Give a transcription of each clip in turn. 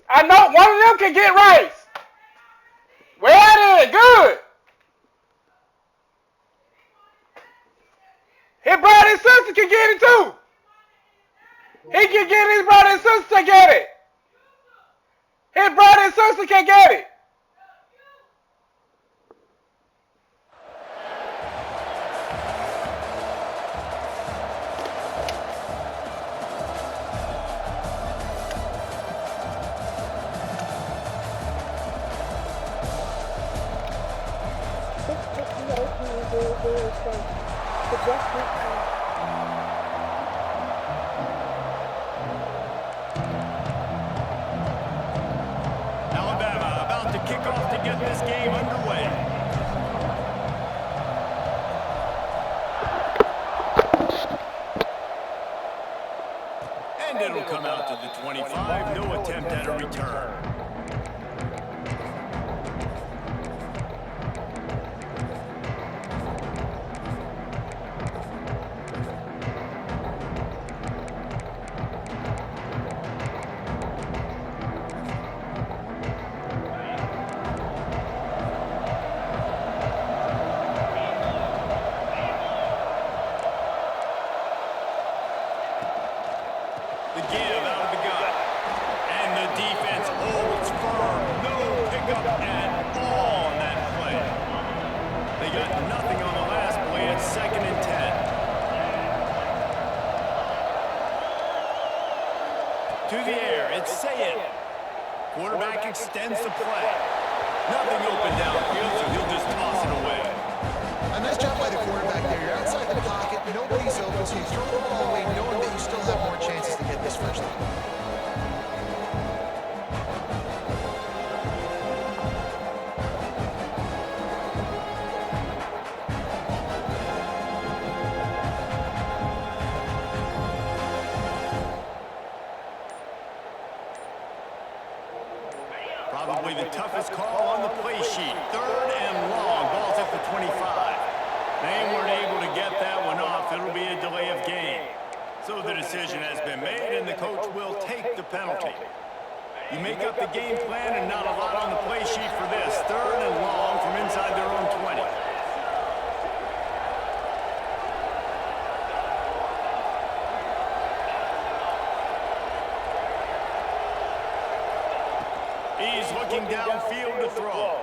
I know one of them can get Rice. Well then, good. His brother and sister can get it too. He can get his brother and sister to get it. His brother and sister can get it. Alabama about to kick off to get this game underway. And it'll come out to the 25. No attempt at a return. The give out of the gun. And the defense holds firm. No pickup at all on that play. They got nothing on the last play. It's 2nd and 10. To the air. It's Sayed. Quarterback extends the play. Nothing open downfield, so he'll just toss it away. A nice job by the quarterback there. You're outside the pocket. Nobody's open, so you throw the ball away knowing that you still have more chances to get this first down. Probably the toughest call on the play sheet. 3rd and long. Ball's at the 25. They weren't able to get that one off. It'll be a delay of game. So the decision has been made, and the coach will take the penalty. You make up the game plan, and not a lot on the play sheet for this. 3rd and long from inside their own 20. He's looking downfield to throw.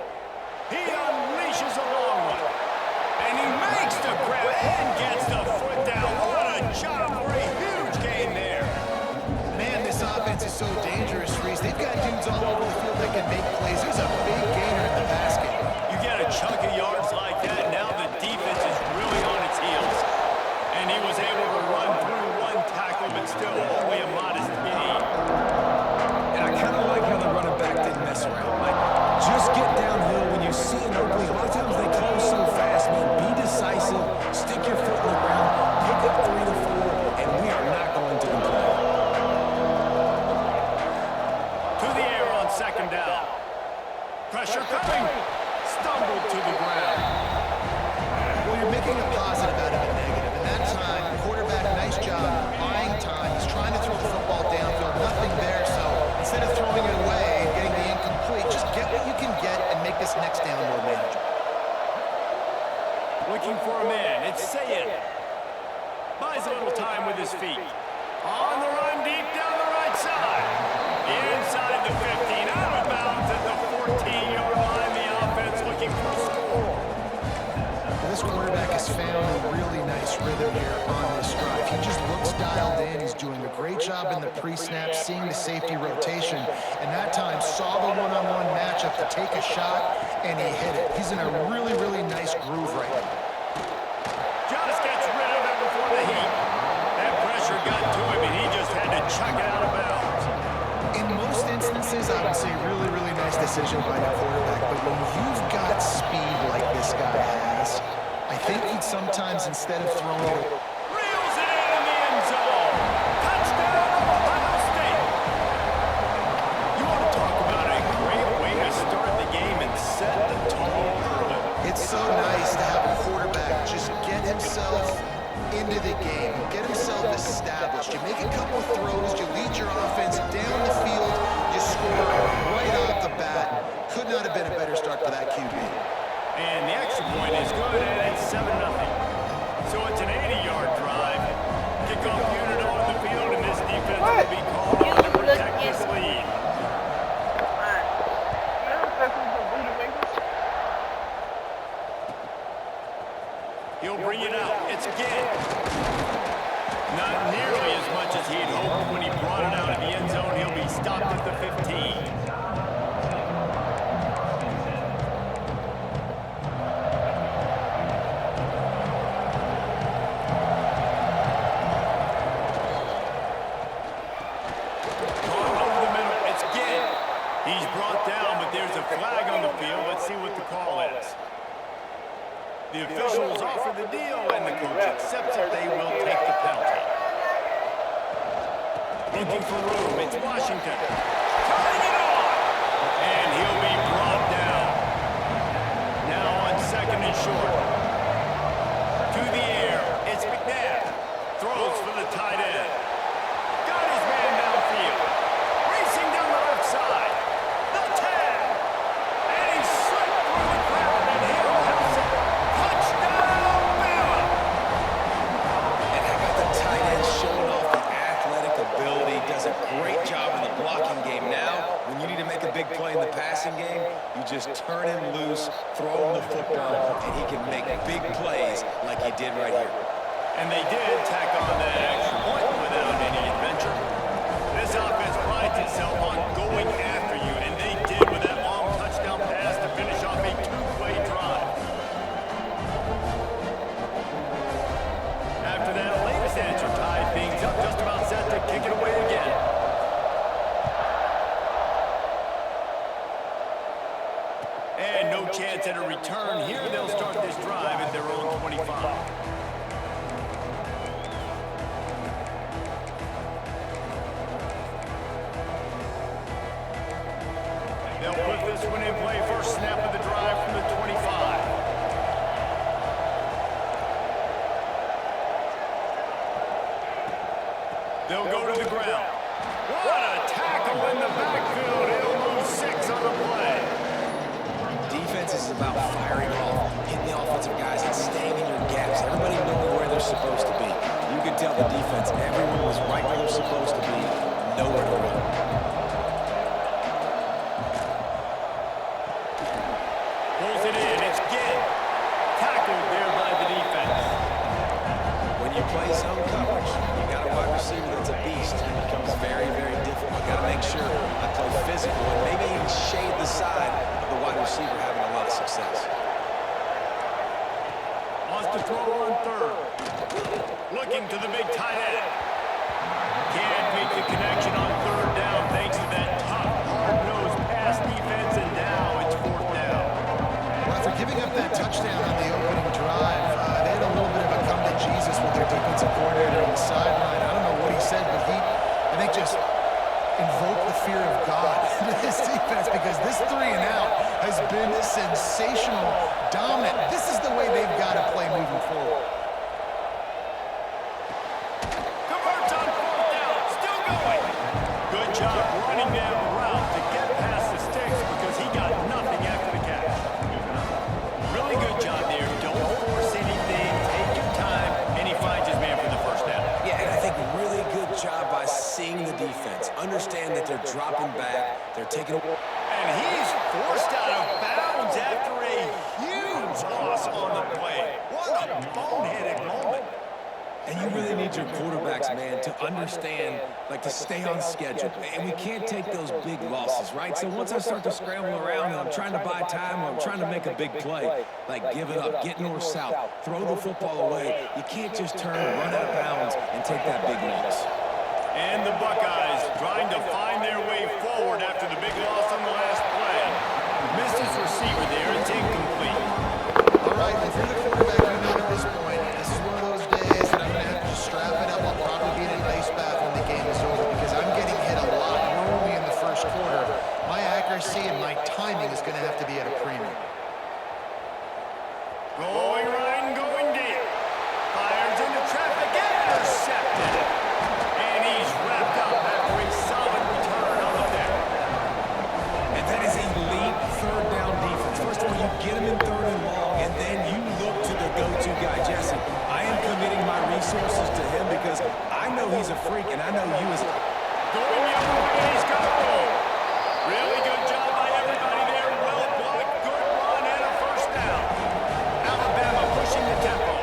He unleashes a long one. And he makes the grab and gets the foot down. What a job for a huge gain there. Man, this offense is so dangerous, Reese. They've got dudes all over the field that can make plays. There's a big gainer in the basket. You get a chunk of yards like that, now the defense is really on its heels. And he was able to run through one tackle, but still only a modest gain. And I kind of like how the running back didn't mess around. Like, just get downhill when you see an opening. A lot of times they close so fast, man. Be decisive, stick your foot in the ground, pick up 3 to 4, and we are not going to complain. To the air on 2nd down. Pressure coming. Stumbled to the ground. Well, you're making a positive out of a negative. And that time, quarterback, nice job buying time. He's trying to throw the football downfield. Nothing there, so instead of throwing it away and getting the incomplete, just get what you can get and make this next down more manageable. Looking for a man. It's Sayed. Buys a little time with his feet. On the run, deep down the right side. Inside the 15. Out of bounds at the 14-yard line. The offense looking for a score. This quarterback has found a really nice rhythm here on this drive. He just looks dialed in. He's doing a great job in the pre-snap, seeing the safety rotation, and that time saw the one-on-one matchup to take a shot, and he hit it. He's in a really, really nice groove right now. Just gets rid of it before the heat. That pressure got to him, and he just had to chuck it out of bounds. In most instances, I would say really, really nice decision by the quarterback, but when you've got speed like this guy has, I think he'd sometimes, instead of throwing it, Reels it in the end zone. Touchdown, Ohio State. You want to talk about a great way to start the game and set the tone early. it's so nice to have a quarterback just get himself into the game, get himself established. You make a couple of throws, you lead your offense down the field, you score up to that QB. And the extra point is good, and it's 7-0. So it's an 80-yard drive. Kickoff unit on the field, and this defense will be called on to protect this lead. He'll bring it out. It's again. Not nearly as much as he'd hoped when he brought it out of the end zone. He'll be stopped at the 15. He's brought down, but there's a flag on the field. Let's see what the call is. The officials offer the deal, and the coach accepts it. They will take the penalty. Looking for room. It's Washington. Turning it on. And he'll be brought down. Now on 2nd and short. To the air. It's McNabb. Throws for the tight end. Got his man downfield. Racing down the left side. Great job in the blocking game. Now, when you need to make a big play in the passing game, you just turn him loose, throw him the football, and he can make big plays like he did right here. And they did tack on that extra point without any adventure. This offense prides itself on going after you, and they did with that long touchdown pass to finish off a two-play drive. After that latest answer tied things up, just about set to kick it away again. And no chance at a return here. They'll start this drive at their own 25. They'll put this one in play. First snap of the drive from the 25. They'll go to the ground. What a tackle in the backfield. He'll lose 6 on the play. Defense is about firing off, hitting the offensive guys, and staying in your gaps. Everybody knowing where they're supposed to be. You can tell the defense, everyone was right where they're supposed to be, nowhere to run. Pulls it in. It's Gidd. Tackled there by the defense. When you play zone coverage, you got a wide receiver that's a beast. It becomes very, very difficult. I got to make sure I play physical and maybe even shade the side of the wide receiver having a lot of success. Wants to throw on 3rd. Looking to the big tight end. Can't make the connection on 3rd down thanks to that tough, hard-nosed pass defense, and now it's 4th down. Well, after giving up that touchdown on the opening drive, they had a little bit of a come to Jesus with their defensive coordinator on the sideline. I don't know what he said, but he, I think, just invoked the fear of God into this defense, because this 3 and out has been sensational, dominant. This is the way they've got to play moving forward. Converts on 4th down. Still going. Good job running that route to get past the sticks because he got nothing after the catch. Really good job there. Don't force anything. Take your time, and he finds his man for the first down. Yeah, and I think really good job by seeing the defense. Understand that they're dropping back. They're taking away. And he's forced out of bounds after a huge loss on the play. What a boneheaded moment. And you really need your quarterbacks, man, to understand, like, to stay on schedule. And we can't take those big losses, right? So once I start to scramble around and I'm trying to buy time or I'm trying to make a big play, like give it up, get north-south, throw the football away, you can't just turn and run out of bounds and take that big loss. And the Buckeyes trying to find their way forward after the big loss on the last play. Missed his receiver there. It's incomplete. All right, if you're the quarterback, you know at this point, this is one of those days that I'm going to have to just strap it up. I'll probably be in an ice bath when the game is over, because I'm getting hit a lot early in the first quarter. My accuracy and my timing is going to have to be at a premium. Going right and going deep. Fires into traffic. Intercepted. And he's wrapped up after a solid return on the deck. And that is elite 3rd down defense. First he's a freak, and I know you as a... Going the other way, he's got room. Really good job by everybody there. Well blocked, good run, and a first down. Alabama pushing the tempo.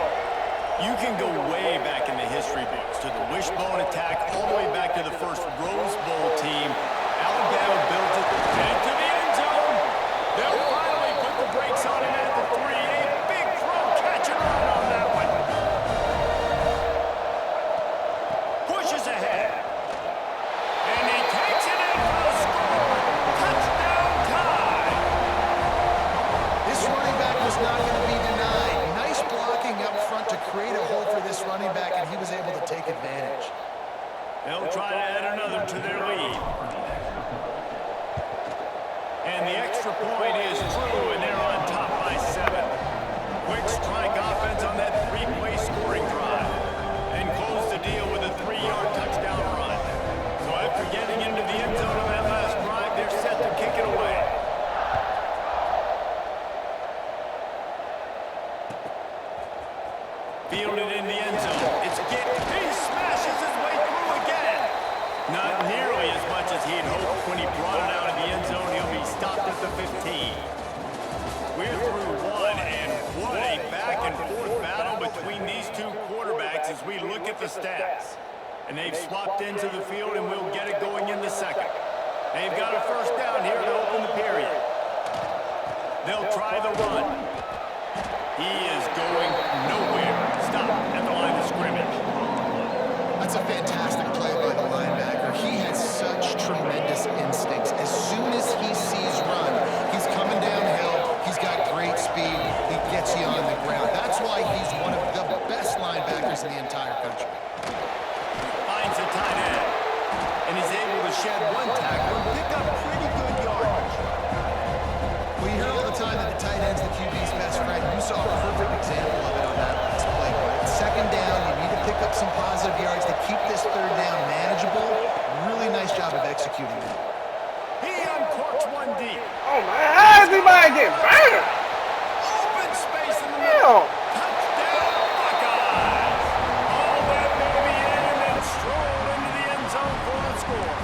You can go way back in the history books to the wishbone attack, all the way back to the first Rose Bowl team. Alabama built it into the end zone. They'll finally put the brakes on him at the 3. A big throw, catch and run on that one. Pushes ahead. And he takes it in for the score. Touchdown tie. This running back was not going to be denied. Nice blocking up front to create a hole for this running back, and he was able to take advantage. They'll try to add another to their lead. And the extra point is true, and they're on top by 7. Quick strike offense on that 3-play scoring drive. And close the deal with a 3-yard touchdown run. So after getting into the end zone on that last drive, they're set to kick it away. Fielded in the end zone. He smashes his way through again. Not nearly as much as he'd hoped when he brought it out of the end zone. He'll be stopped at the 15. We're through one, and what a back-and-forth battle between these two quarterbacks as we look at the stats. And they've swapped into the field, and we'll get it going in the second. They've got a first down here to open the period. They'll try the run. He is going nowhere. Stop at the line of scrimmage. That's a fantastic play by the linebacker. He has such tremendous instincts. As soon as he sees run, he's coming downhill. He's got great speed. He gets you on the ground. That's why he's one of the best linebackers in the entire country. Finds a tight end. And he's able to shed one tackle and pick up pretty good yardage. Well, you hear all the time that the tight end's the QB's best friend. You saw a perfect example of it on that last play. Second down, you need to pick up some positive yards to keep this third down manageable. Really nice job of executing that. He uncorks one deep. Oh, man. How is he about to get burned? Open space in the middle. Damn. Touchdown, Buckeyes. All that baby in and then stroll into the end zone for the score.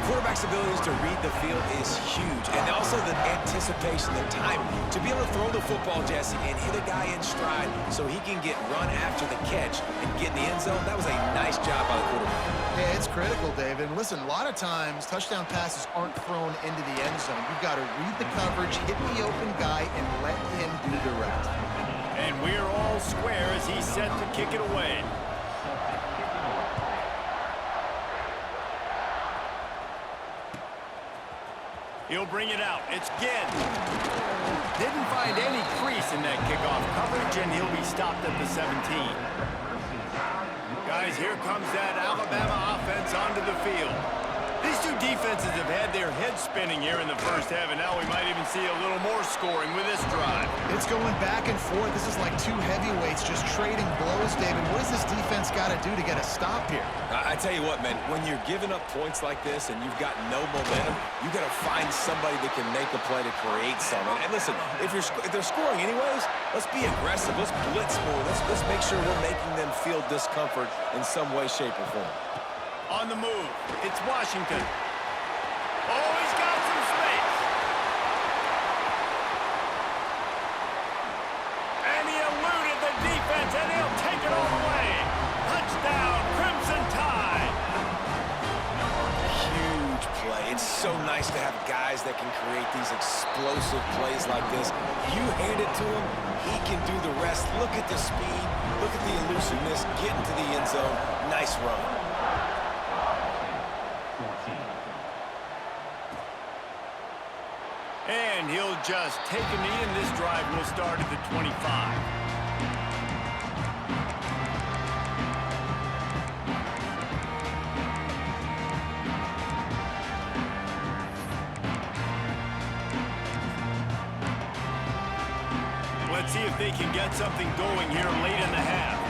Quarterback's abilities to read the field is huge, and also the anticipation, the time to be able to throw the football, Jesse, and hit a guy in stride so he can get run after the catch and get in the end zone. That was a nice job by the quarterback. Yeah, it's critical, David. And listen, a lot of times touchdown passes aren't thrown into the end zone. You've got to read the coverage, hit the open guy, and let him do the rest. And we're all square as he's set to kick it away. He'll bring it out. It's Ginn. Didn't find any crease in that kickoff coverage, and he'll be stopped at the 17. Guys, here comes that Alabama offense onto the field. These two defenses have had their heads spinning here in the first half, and now we might even see a little more scoring with this drive. It's going back and forth. This is like two heavyweights just trading blows, David. What does this defense got to do to get a stop here? I tell you what, man, when you're giving up points like this and you've got no momentum, you got to find somebody that can make a play to create something. And listen, if they're scoring anyways, let's be aggressive. Let's blitz more. Let's make sure we're making them feel discomfort in some way, shape, or form. On the move, it's Washington. Oh, he's got some space. And he eluded the defense, and he'll take it all the way. Touchdown, Crimson Tide. Huge play. It's so nice to have guys that can create these explosive plays like this. You hand it to him, he can do the rest. Look at the speed. Look at the elusiveness. Get into the end zone. Nice run. And he'll just take a knee, and this drive will start at the 25. Let's see if they can get something going here late in the half.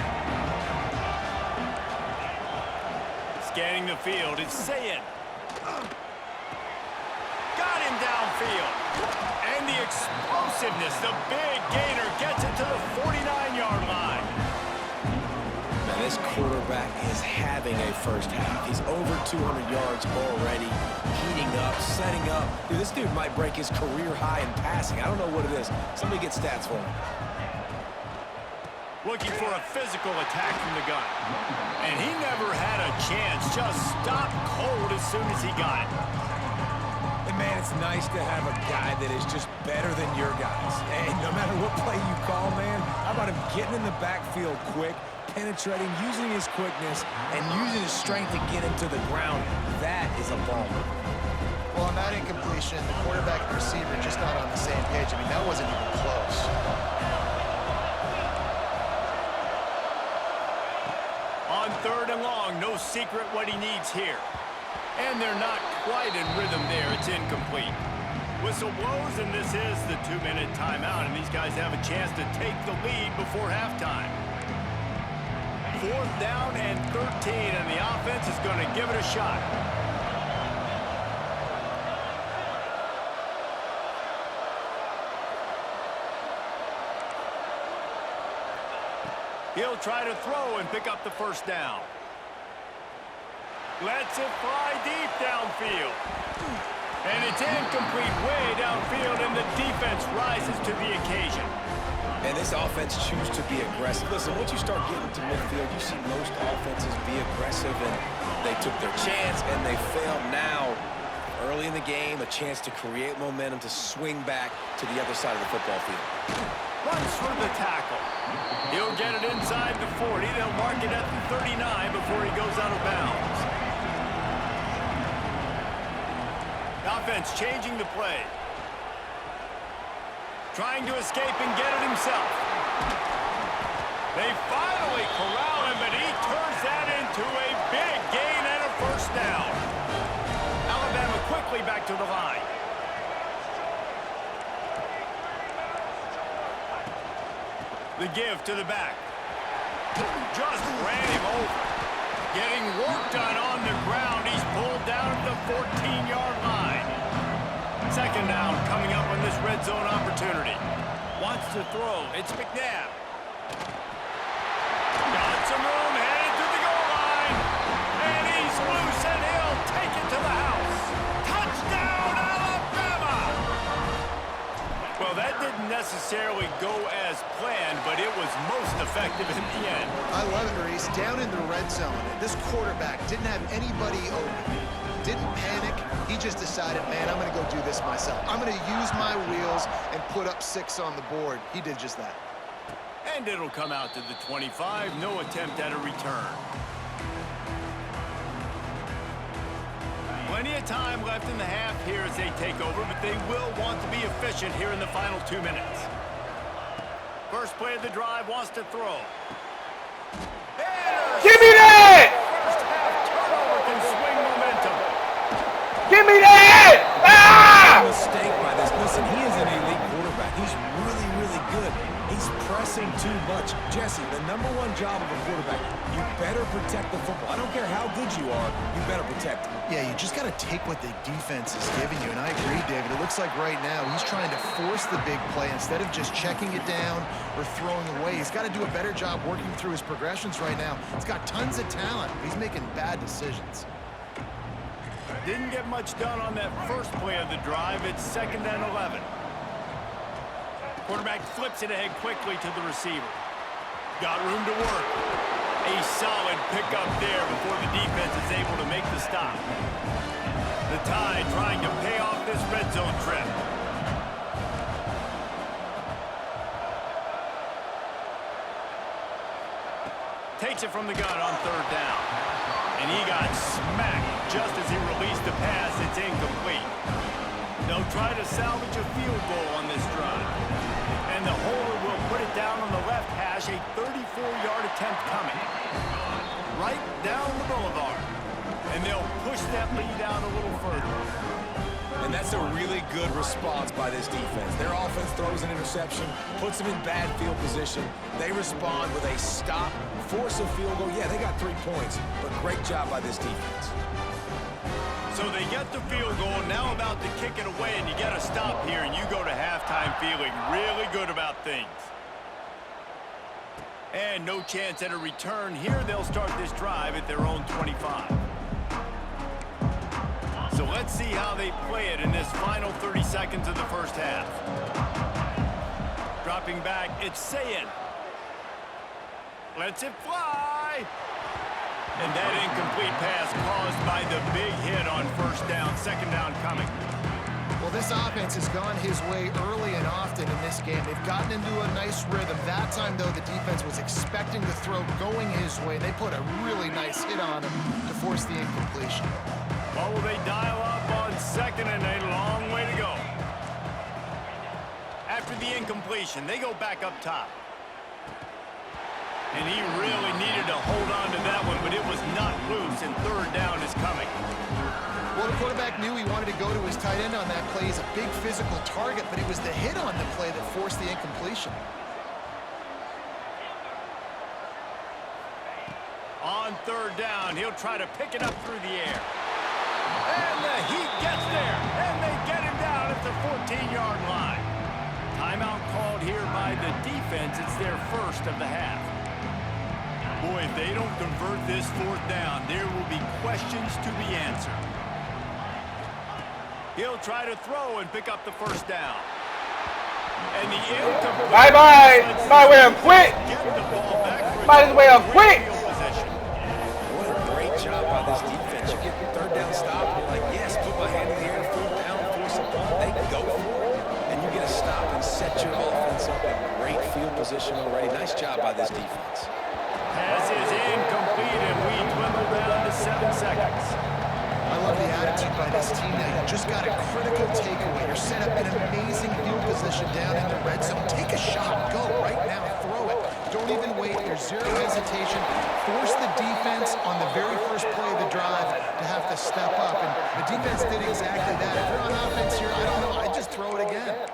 Scanning the field, it's Sayin. Got him downfield. And the explosiveness, the big gainer gets it to the 49-yard line. This quarterback is having a first half. He's over 200 yards already, heating up, setting up. Dude, this dude might break his career high in passing. I don't know what it is. Somebody get stats for him. Looking for a physical attack from the gun. And he never had a chance. Just stopped cold as soon as he got it. And man, it's nice to have a guy that is just better than your guys. And no matter what play you call, man, how about him getting in the backfield quick, penetrating, using his quickness, and using his strength to get him to the ground. That is a baller. Well, on that incompletion, the quarterback and receiver just not on the same page. I mean, that wasn't even close. On 3rd and long, no secret what he needs here. And they're not quite in rhythm there. It's incomplete. Whistle blows, and this is the 2-minute timeout, and these guys have a chance to take the lead before halftime. 4th down and 13, and the offense is going to give it a shot. He'll try to throw and pick up the first down. Lets it fly deep downfield. And it's incomplete way downfield, and the defense rises to the occasion. And this offense chooses to be aggressive. Listen, once you start getting to midfield, you see most offenses be aggressive, and they took their chance, and they failed. Now, early in the game, a chance to create momentum to swing back to the other side of the football field. Runs for the tackle. He'll get it inside the 40. They'll mark it at the 39 before he goes out of bounds. Offense changing the play. Trying to escape and get it himself. They finally corral him, but he turns that into a big gain and a first down. Alabama quickly back to the line. The give to the back. Just ran him over. Getting work done on the ground. He's pulled down at the 14-yard line. 2nd down coming up on this red zone opportunity. Wants to throw. It's McNabb. Got some room, headed to the goal line. And he's loose, and he'll take it to the house. Touchdown, Alabama! Well, that didn't necessarily go as planned, but it was most effective in the end. I love it, Maurice. Down in the red zone, this quarterback didn't have anybody open. Didn't panic. He just decided, man, I'm going to go do this myself. I'm going to use my wheels and put up 6 on the board. He did just that. And it'll come out to the 25. No attempt at a return. Plenty of time left in the half here as they take over, but they will want to be efficient here in the final 2 minutes. First play of the drive, wants to throw. Give me that! First half turnover can swing momentum. Give me that! Ah! Mistake by this. Listen, he is an elite quarterback. He's really, really good. He's pressing too much. Jesse, the #1 job of a quarterback, you better protect the football. I don't care how good you are, you better protect it. Yeah, you just got to take what the defense is giving you. And I agree, David. It looks like right now he's trying to force the big play instead of just checking it down or throwing away. He's got to do a better job working through his progressions right now. He's got tons of talent. He's making bad decisions. Didn't get much done on that first play of the drive. It's 2nd and 11. Quarterback flips it ahead quickly to the receiver. Got room to work. A solid pickup there before the defense is able to make the stop. The Tide trying to pay off this red zone trip. Takes it from the gun on 3rd down. And he got smacked just as he released the pass. It's incomplete. They'll try to salvage a field goal on this drive. And the holder will put it down on the left hash, a 34-yard attempt coming. Right down the boulevard. And they'll push that lead out a little further. And that's a really good response by this defense. Their offense throws an interception, puts them in bad field position. They respond with a stop, force a field goal. Yeah, they got 3 points, but great job by this defense. So they get the field goal, now about to kick it away, and you get a stop here, and you go to halftime feeling really good about things. And no chance at a return here. They'll start this drive at their own 25. So let's see how they play it in this final 30 seconds of the first half. Dropping back, it's Sayin. Lets it fly. And that incomplete pass caused by the big hit on first down. Second down coming. Well, this offense has gone his way early and often in this game. They've gotten into a nice rhythm. That time, though, the defense was expecting the throw going his way. They put a really nice hit on him to force the incompletion. Well, will they dial up on second and a long way to go? After the incompletion, they go back up top. And he really needed to hold on to that one, but it was not loose, and third down is coming. Well, the quarterback knew he wanted to go to his tight end on that play. He's a big physical target, but it was the hit on the play that forced the incompletion. On third down, he'll try to pick it up through the air. And the Heat gets there, and they get him down at the 14-yard line. Timeout called here by the defense. It's their first of the half. Boy, if they don't convert this fourth down, there will be questions to be answered. He'll try to throw and pick up the first down. And the incomplete. Bye-bye. Might as well quit. Might as well quit. What a great job by this defense. You get the third down stop, and you're like, yes, put my hand in the air, fourth down, force a punt. They go for it, and you get a stop and set your offense up in great field position already. Nice job by this defense. Pass is incomplete, and we dwindle down to 7 seconds. I love the attitude by this team now. You just got a critical takeaway. You're set up in amazing field position down in the red zone. Take a shot. Go right now. Throw it. Don't even wait. There's zero hesitation. Force the defense on the very first play of the drive to have to step up. And the defense did exactly that. If you're on offense here, I don't know. I'd just throw it again.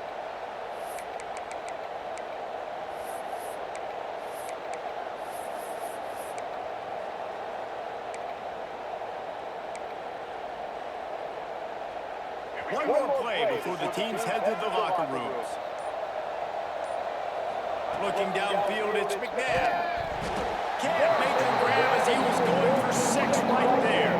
One more play before the teams head to the locker rooms. Looking downfield, it's McNabb. Can't make the grab as he was going for 6 right there.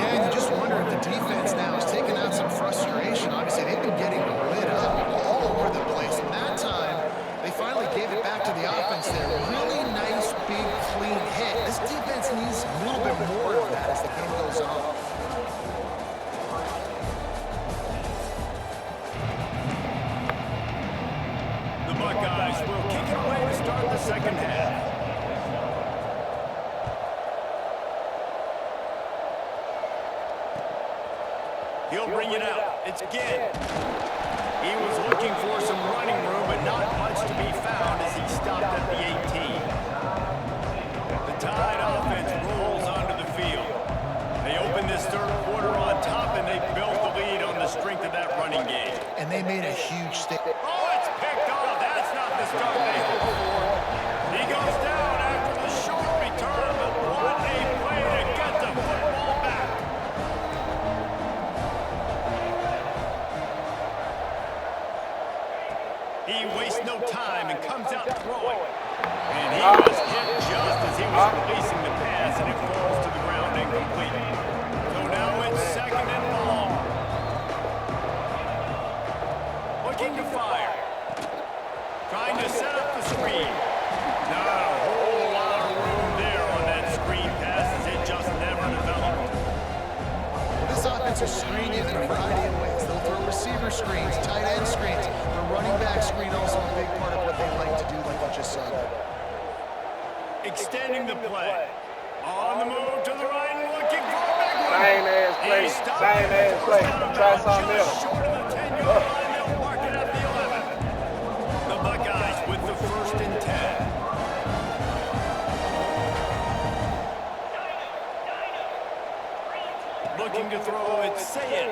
Yeah, and you just wonder if the defense now is taking out some frustration. Obviously, they've been getting lit up all over the place. And that time, they finally gave it back to the offense there. Really nice, big, clean hit. This defense needs a little bit more of that as the game goes on. Buckeyes will kick it away to start the second half. He'll bring it out. It's again. He was looking for some running room, but not much to be found as he stopped at the 18. The Tide offense rolls onto the field. They open this third quarter on top, and they built the lead on the strength of that running game. And they made a huge statement. Oh, it's picked off. That's not the start they hoped for. He goes down after the short return, but what a play to get the football back. He wastes no time and comes out throwing. And he was hit just as he was releasing the pass, and it falls to the ground incomplete. So now it's second and long. Looking to fire. Trying to set up the screen. Not a whole lot of room there on that screen pass as it just never developed. This offense is screening in a variety of ways. They'll throw receiver screens, tight end screens. The running back screen also a big part of what they like to do, like you just said. Extending the play. On the move to the right, looking for a big one. Same ass play. Same ass play. Try something else. Short of the 10-yard line, they'll mark it at the 11. The Buckeyes with the first and 10. Looking to throw, it's Sayin.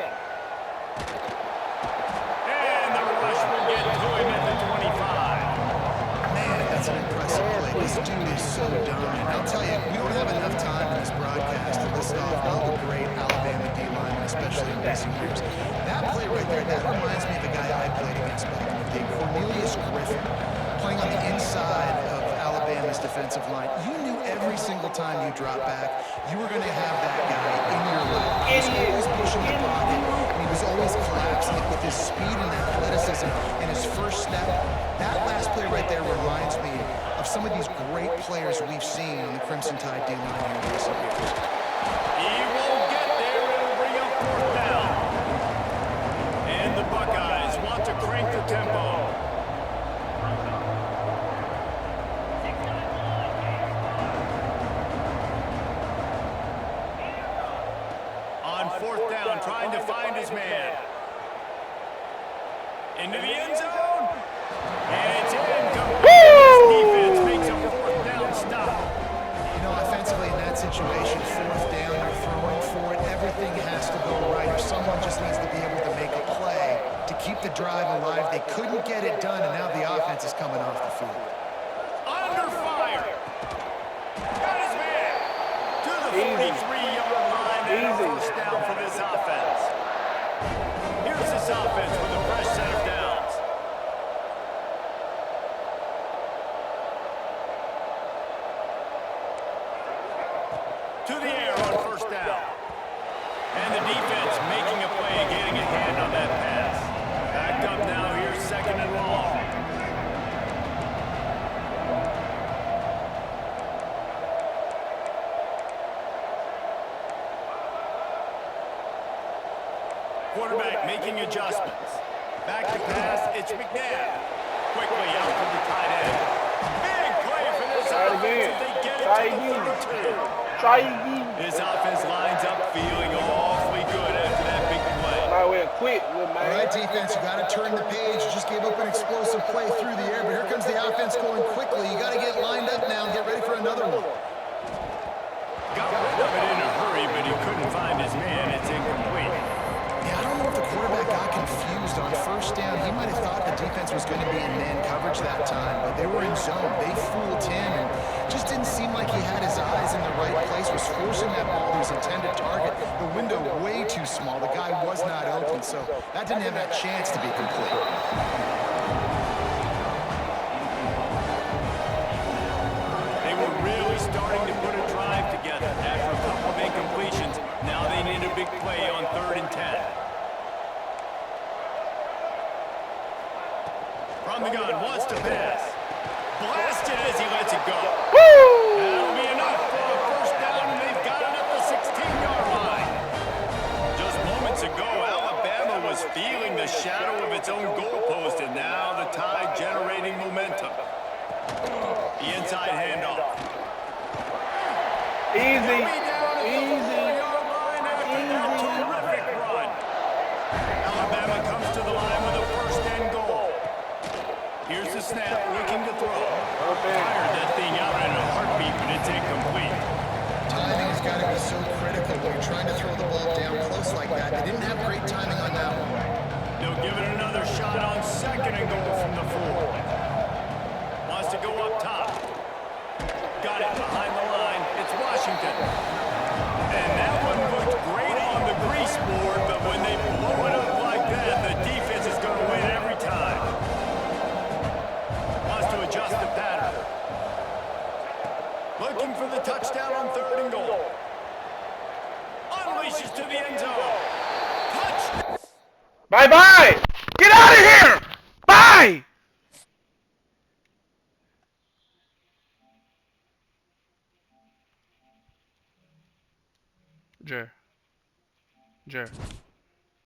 And the rush will get to him at the 25. Man, that's an impressive play. This dude is so dominant. I'll tell you, we don't have enough time in this broadcast to list off all the great Alabama D-linemen, especially in recent years. That play right there, that reminds me of the guy I played against back in the day, Cornelius Griffin, playing on the inside of Alabama's this defensive line. You knew every single time you drop back, you were going to have that guy in your lap. He was always pushing the pocket, and he was always collapsing it with his speed and athleticism and his first step. That last play right there reminds me of some of these great players we've seen on the Crimson Tide D-line here in recent years. He won't get there. It'll bring up 4th down. And the Buckeyes want to crank the tempo. On 4th down, trying to find his man. Into the end zone. And it's incomplete. This defense makes a 4th down stop. You know, offensively in that situation, 4th down, you're throwing for it. Everything has to go right, or someone just needs to be able to make a play to keep the drive alive. They couldn't get it done, and now the offense is coming off the field. Under fire. Got his man. To the 43-yard line. And a 1st down for this offense. Here's this offense with a fresh set of downs. To the air on 1st down. And the defense making a play, getting a hand on that pass. Backed up now, here's 2nd and long. Quarterback making adjustments. Back to pass, it's McNabb. Quickly out to the tight end. Big play for this offense as they get it to the 32. Try again. This offense lines up feeling awfully good after that big play. Might well quit, little man. All right, defense, you got to turn the page. You just gave up an explosive play through the air, but here comes the offense going quickly. You got to get lined up now and get ready for another one. Got rid of it in a hurry, but he couldn't find his man. It's incomplete. Yeah, I don't know if the quarterback got confused on 1st down. He might have thought the defense was going to be in man coverage that time, but they were in zone. They fooled him and just didn't seem like he had his eyes in the right place, was forcing that ball to his intended target. The window way too small. The guy was not open, so that didn't have that chance to be complete. They were really starting to put a drive together. After a couple of incompletions, now they need a big play on 3rd and 10. From the gun, wants to pass. Blasted as he lets it go. That'll be enough for a 1st down, and they've got it at the 16-yard line. Just moments ago, Alabama was feeling the shadow of its own goalpost, and now the Tide generating momentum. The inside handoff. Easy. Terrific run. Alabama comes to the line with a 1st and goal. Here's the snap, looking to throw. Fired that thing out in a heartbeat, but it's incomplete. Timing has got to be so critical when you're trying to throw the ball down close like that. They didn't have great timing on that one. They'll give it another shot on 2nd and goal from the 4. Wants to go up top. Got it behind the line. It's Washington. And that one looked great on the grease board, but when they blow it up like that, the defense is going to win every time. Wants to adjust the pattern. Looking for the touchdown on 3rd and goal. Unleashes to the end zone. Touch! Bye-bye. Get out of here. Bye. Jer.